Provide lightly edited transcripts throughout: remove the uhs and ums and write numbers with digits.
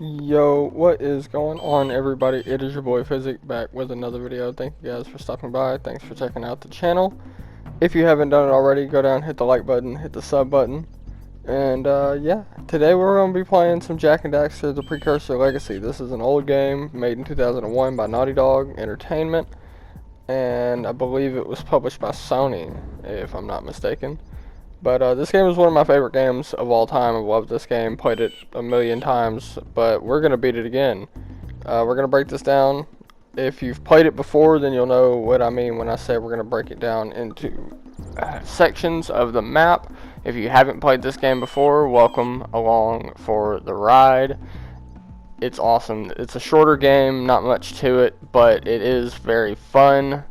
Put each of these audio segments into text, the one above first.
Yo, what is going on, everybody? It is your boy Physic back with another video. Thank you guys for stopping by. Thanks for checking out the channel. If you haven't done it already, go down, hit the like button, hit the sub button. And yeah, today we're going to be playing some Jak and Daxter, The Precursor Legacy. This is an old game made in 2001 by Naughty Dog Entertainment. And I believe it was published by Sony, if I'm not mistaken. But this game is one of my favorite games of all time. I've loved this game, played it a million times, but we're going to beat it again. We're going to break this down. If you've played it before, then you'll know what I mean when I say we're going to break it down into sections of the map. If you haven't played this game before, welcome along for the ride. It's awesome. It's a shorter game, not much to it, but it is very fun.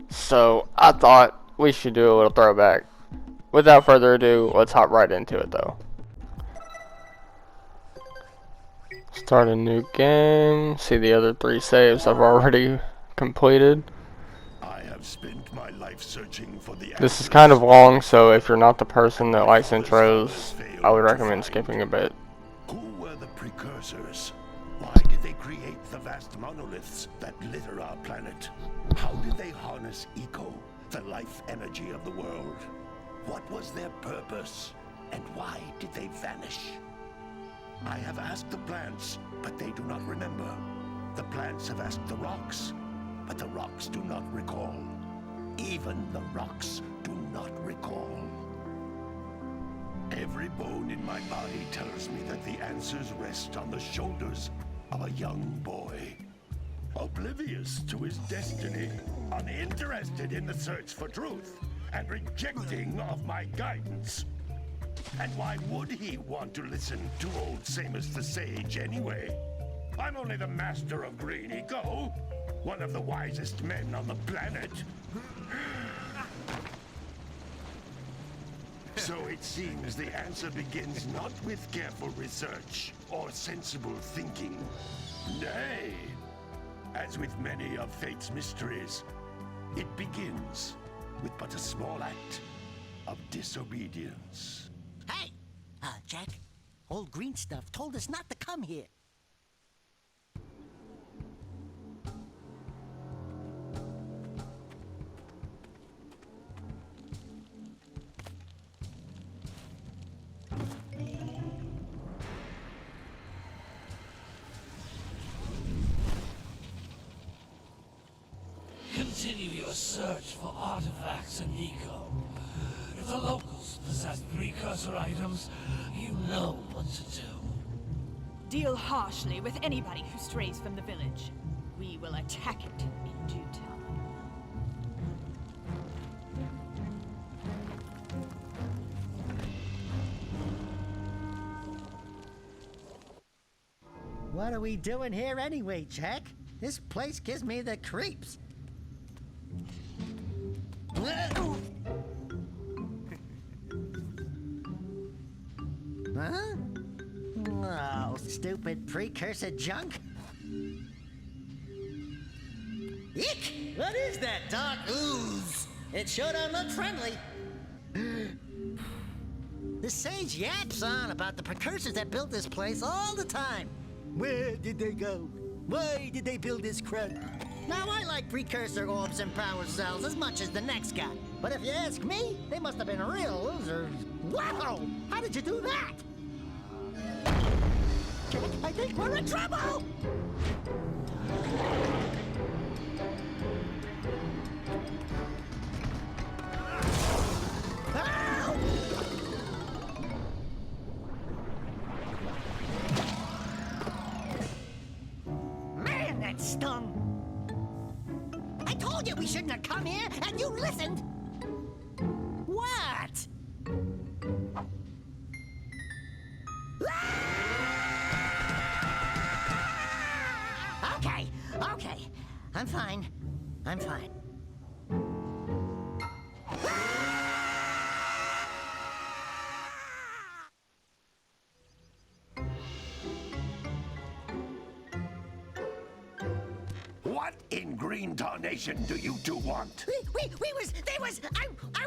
So I thought we should do a little throwback. Without further ado, let's hop right into it though. Start a new game. See the other 3 saves I've already completed. I have spent my life searching for the This is kind of long, so if you're not the person that likes intros, I would recommend skipping a bit. Who were the precursors? Why did they create the vast monoliths that litter our planet? How did they harness eco, the life energy of the world? What was their purpose, and why did they vanish? I have asked the plants, but they do not remember. The plants have asked the rocks, but the rocks do not recall. Even the rocks do not recall. Every bone in my body tells me that the answers rest on the shoulders of a young boy. Oblivious to his destiny, uninterested in the search for truth, and rejecting of my guidance. And why would he want to listen to old Samus the Sage anyway? I'm only the master of green eco, one of the wisest men on the planet. So it seems the answer begins not with careful research or sensible thinking. Nay, as with many of fate's mysteries, it begins with but a small act of disobedience. Hey! Jack, old green stuff told us not to come here. Continue your search for artifacts and eco. If the locals possess precursor items, you know what to do. Deal harshly with anybody who strays from the village. We will attack it in due time. What are we doing here anyway, Jack? This place gives me the creeps. Huh? Oh, stupid precursor junk. Eek! What is that dark ooze? It sure don't look friendly. The sage yaps on about the precursors that built this place all the time. Where did they go? Why did they build this crud? Now, I like precursor orbs and power cells as much as the next guy. But if you ask me, they must have been real losers. Wow! How did you do that? I think we're in trouble! Ow! Man, that stung! I told you we shouldn't have come here, and you listened! What? Okay. I'm fine. What in green tarnation do you two want? I was...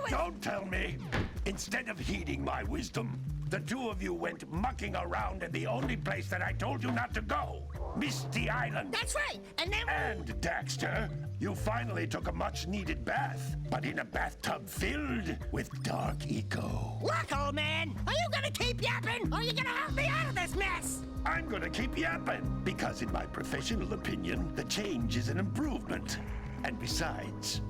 Don't tell me! Instead of heeding my wisdom, The two of you went mucking around in the only place that I told you not to go, Misty Island. That's right. And then And Daxter, you finally took a much-needed bath, but in a bathtub filled with dark eco. look, old man. Are you gonna keep yapping, or are you gonna help me out of this mess? I'm gonna keep yapping, because in my professional opinion, the change is an improvement. And besides,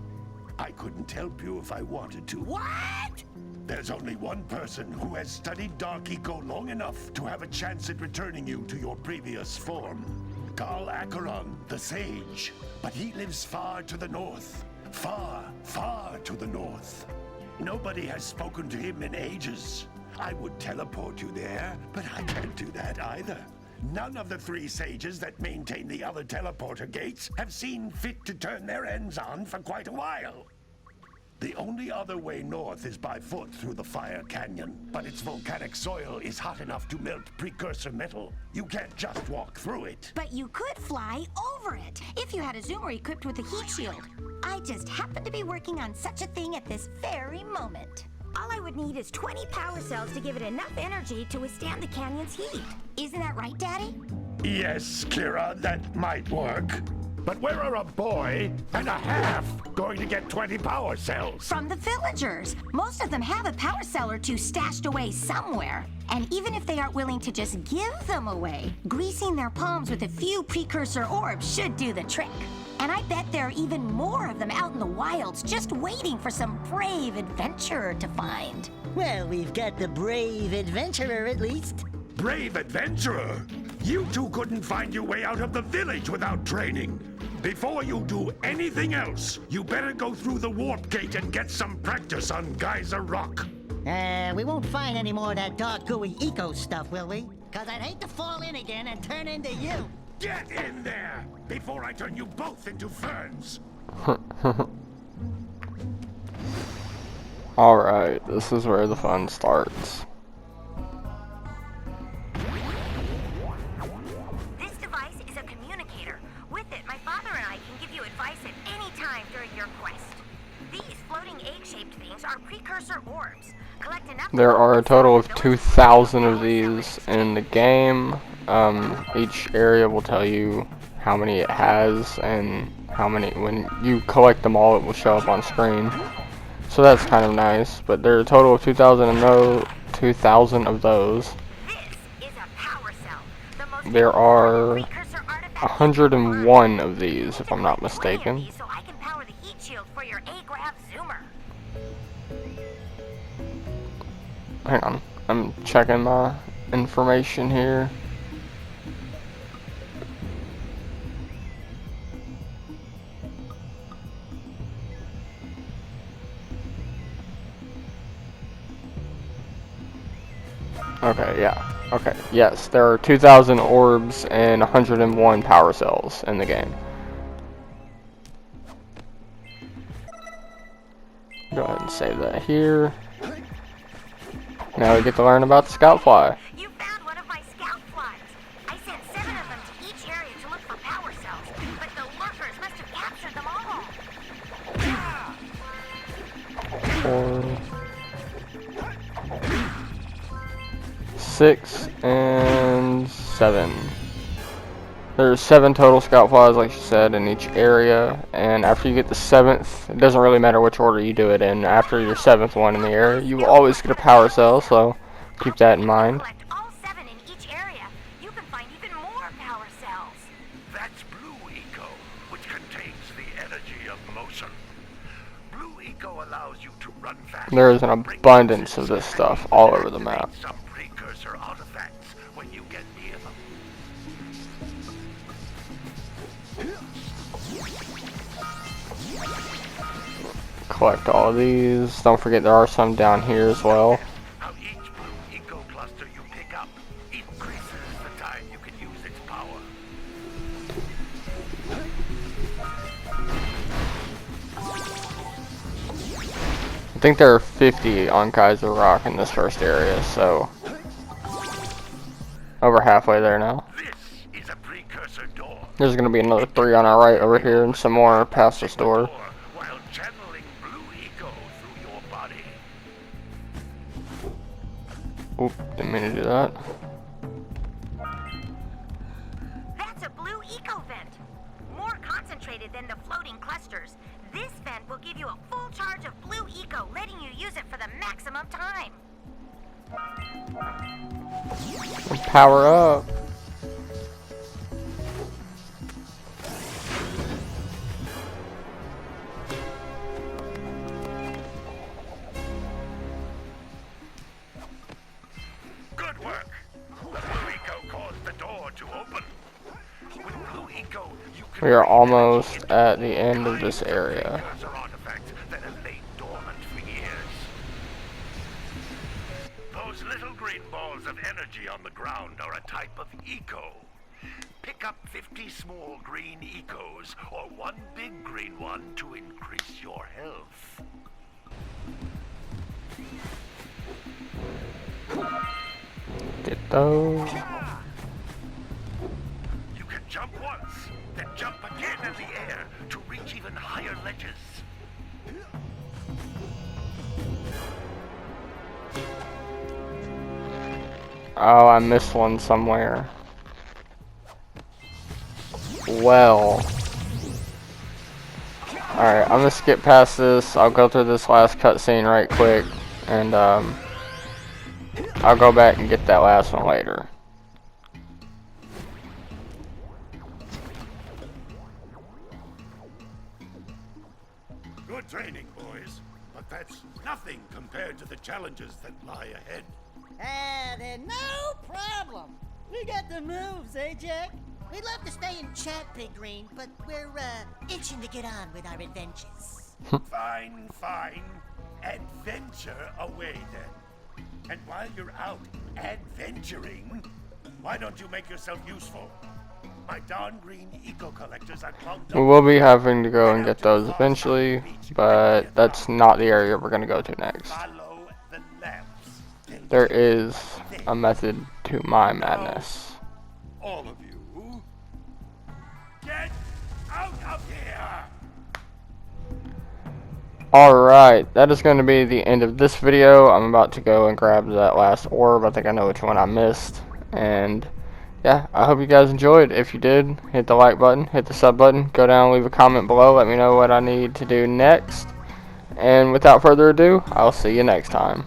I couldn't help you if I wanted to. What? There's only one person who has studied Dark Eco long enough to have a chance at returning you to your previous form. Carl Acheron, the Sage. But he lives far to the north. Far, far to the north. Nobody has spoken to him in ages. I would teleport you there, but I can't do that either. None of the three sages that maintain the other teleporter gates have seen fit to turn their ends on for quite a while. The only other way north is by foot through the Fire Canyon, but its volcanic soil is hot enough to melt precursor metal. You can't just walk through it. But you could fly over it if you had a zoomer equipped with a heat shield. I just happen to be working on such a thing at this very moment. All I would need is 20 power cells to give it enough energy to withstand the canyon's heat. Isn't that right, Daddy? Yes, Kira, that might work. But where are a boy and a half going to get 20 power cells? From the villagers. Most of them have a power cell or two stashed away somewhere. And even if they aren't willing to just give them away, greasing their palms with a few precursor orbs should do the trick. And I bet there are even more of them out in the wilds just waiting for some brave adventurer to find. Well, we've got the brave adventurer at least. Brave adventurer! You two couldn't find your way out of the village without training. Before you do anything else, you better go through the warp gate and get some practice on Geyser Rock. We won't find any more of that dark gooey eco stuff, will we? Cause I'd hate to fall in again and turn into you. Get in there before I turn you both into ferns. Alright, this is where the fun starts. This device is a communicator. With it, my father and I can give you advice at any time during your quest. These floating egg-shaped things are precursor orbs. Collect enough. There are a total of 2,000 of these in the game. Each area will tell you how many it has and how many. When you collect them all, it will show up on screen. So that's kind of nice. But there are a total of 2,000 of those. This is a power cell. The most There are precursor artifact 101 of these, if I'm not mistaken. So I can power the heat shield for your A-Grav zoomer. Hang on, I'm checking my information here. Okay, yeah. Okay, yes, there are 2,000 orbs and 101 power cells in the game. Go ahead and save that here. Now we get to learn about the scout fly. You found one of my scout flies. I sent 7 of them to each area to look for power cells, but the lurkers must have captured them all. 4, 6, and 7. There's 7 total scout flies, like you said, in each area. And after you get the 7th, it doesn't really matter which order you do it in. After your 7th one in the area, you will always get a power cell, so keep that in mind. Collect all 7 in each area. You can find even more power cells. That's Blue Eco, which contains the energy of motion. Blue Eco allows you to run fast. There is an abundance of this stuff all over the map. Some precursor artifacts when you get near them. Collect all of these. Don't forget there are some down here as well. How each Blue Eco cluster you pick up increases the time you can use its power. I think there are 50 on Geyser Rock in this first area, so over halfway there now. This is a precursor door. There's gonna be another 3 on our right over here and some more past this door. While channeling Blue Eco through your body. Oop, didn't mean to do that. That's a blue eco vent. More concentrated than the floating clusters. This vent will give you a full charge of blue eco, letting you use it for the maximum time. Power up. Good work. The blue eco caused the door to open. With blue eco, you can We are almost at the end of this area. precursor artifacts that have lain dormant for years. Those little green balls of energy on the ground are a type of eco. Pick up 50 small green ecos or one big green one to increase your health. Get those. You can jump once, then jump again in the air to reach even higher ledges. Oh, I missed one somewhere. Well. Alright, I'm gonna skip past this. I'll go through this last cutscene right quick. And, I'll go back and get that last one later. Good training, boys, but that's nothing compared to the challenges that lie ahead. Then no problem. We got the moves, eh, Jack? We'd love to stay and chat, Big Green, but we're, itching to get on with our adventures. Fine, fine. Adventure away then. And while you're out adventuring, why don't you make yourself useful? My darn green eco collectors are clogged up. We will be having to go and get those eventually, but that's not the area we're gonna go to next. Follow the lamps. There is a method to my madness. All of you, get out of here! Alright, that is going to be the end of this video. I'm about to go and grab that last orb. I think I know which one I missed. And yeah, I hope you guys enjoyed. If you did, hit the like button, hit the sub button, go down and leave a comment below. Let me know what I need to do next. And without further ado, I'll see you next time.